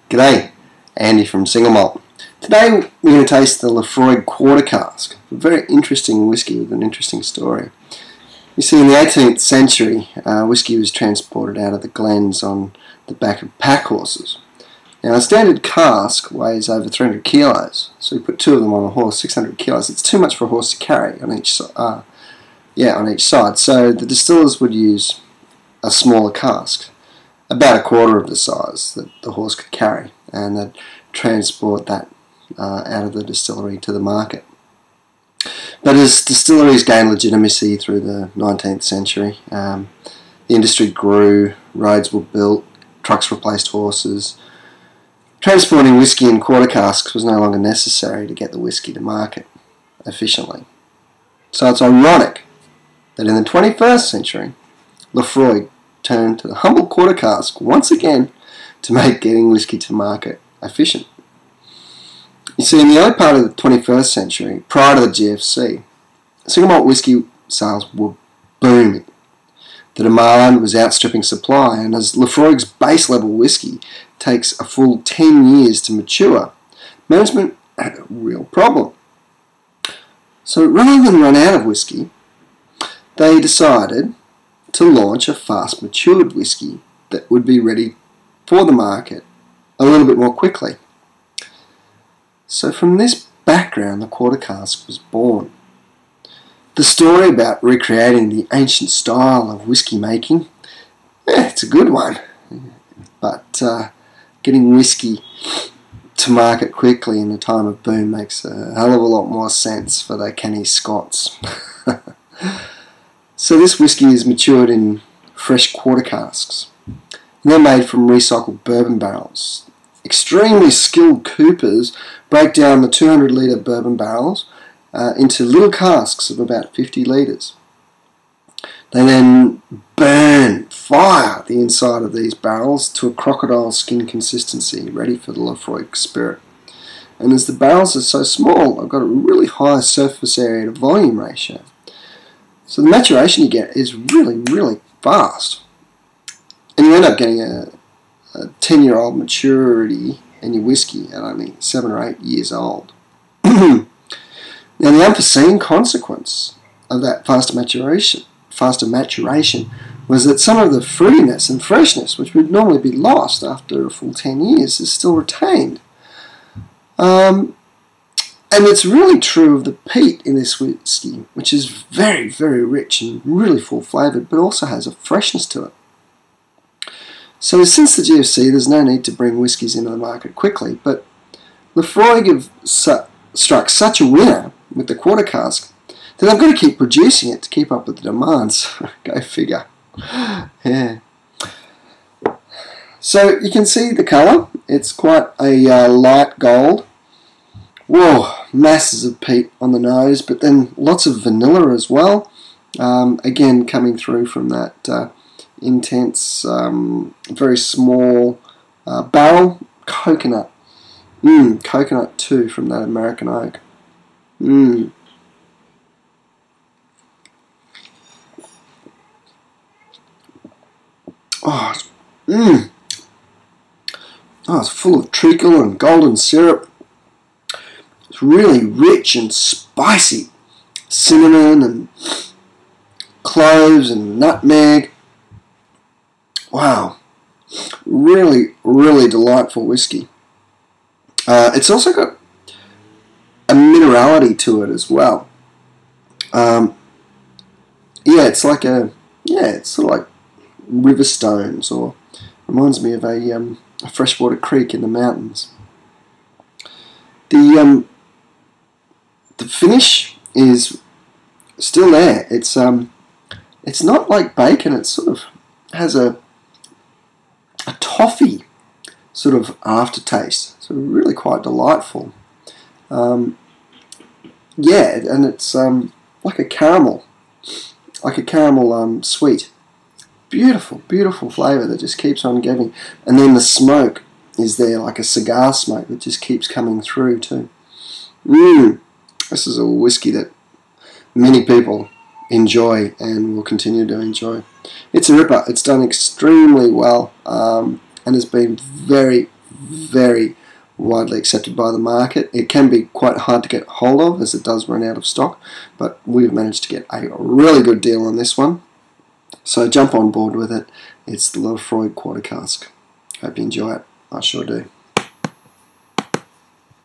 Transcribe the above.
G'day, Andy from Single Malt. Today we're going to taste the Laphroaig Quarter Cask, a very interesting whisky with an interesting story. You see, in the 18th century, whisky was transported out of the glens on the back of pack horses. Now, a standard cask weighs over 300 kilos, so we put two of them on a horse, 600 kilos. It's too much for a horse to carry on each side. So the distillers would use a smaller cask, about a quarter of the size that the horse could carry, and they'd transport that out of the distillery to the market. But as distilleries gained legitimacy through the 19th century, the industry grew, roads were built, trucks replaced horses. Transporting whisky in quarter casks was no longer necessary to get the whisky to market efficiently. So it's ironic that in the 21st century, Laphroaig turned to the humble quarter cask once again to make getting whisky to market efficient. You see, in the early part of the 21st century, prior to the GFC, single malt whisky sales were booming. The demand was outstripping supply, and as Laphroaig's base level whisky takes a full 10 years to mature, management had a real problem. So rather than run out of whisky, they decided to launch a fast matured whisky that would be ready for the market a little bit more quickly. So from this background, the quarter cask was born. The story about recreating the ancient style of whisky making, it's a good one, but getting whisky to market quickly in the time of boom makes a hell of a lot more sense for the canny Scots. So this whisky is matured in fresh quarter casks. And they're made from recycled bourbon barrels. Extremely skilled coopers break down the 200 litre bourbon barrels into little casks of about 50 litres. They then fire the inside of these barrels to a crocodile skin consistency, ready for the Laphroaig spirit. And as the barrels are so small, I've got a really high surface area to volume ratio. So the maturation you get is really, really fast. And you end up getting a 10-year-old maturity in your whisky at only 7 or 8 years old. Now, the unforeseen consequence of that faster maturation was that some of the fruitiness and freshness, which would normally be lost after a full 10 years, is still retained. And it's really true of the peat in this whisky, which is very, very rich and really full flavoured, but also has a freshness to it. So since the GFC, there's no need to bring whiskies into the market quickly, but Laphroaig have struck such a winner with the quarter cask that they've got to keep producing it to keep up with the demands. Go figure. Yeah. So you can see the colour. It's quite a light gold. Whoa, masses of peat on the nose, but then lots of vanilla as well. Again, coming through from that intense, very small barrel. Coconut. Coconut too from that American oak. Oh, it's full of treacle and golden syrup. It's really rich and spicy. Cinnamon and cloves and nutmeg. Wow. Really, really delightful whisky. It's also got a minerality to it as well. It's like it's sort of like river stones, or reminds me of a freshwater creek in the mountains. The finish is still there. It's not like bacon. It sort of has a toffee sort of aftertaste. So really quite delightful. And it's like a caramel sweet. Beautiful, beautiful flavour that just keeps on giving. And then the smoke is there, like a cigar smoke that just keeps coming through too. This is a whisky that many people enjoy and will continue to enjoy. It's a ripper. It's done extremely well and has been very, very widely accepted by the market. It can be quite hard to get hold of as it does run out of stock, but we've managed to get a really good deal on this one. So jump on board with it. It's the Laphroaig Quarter Cask. Hope you enjoy it. I sure do.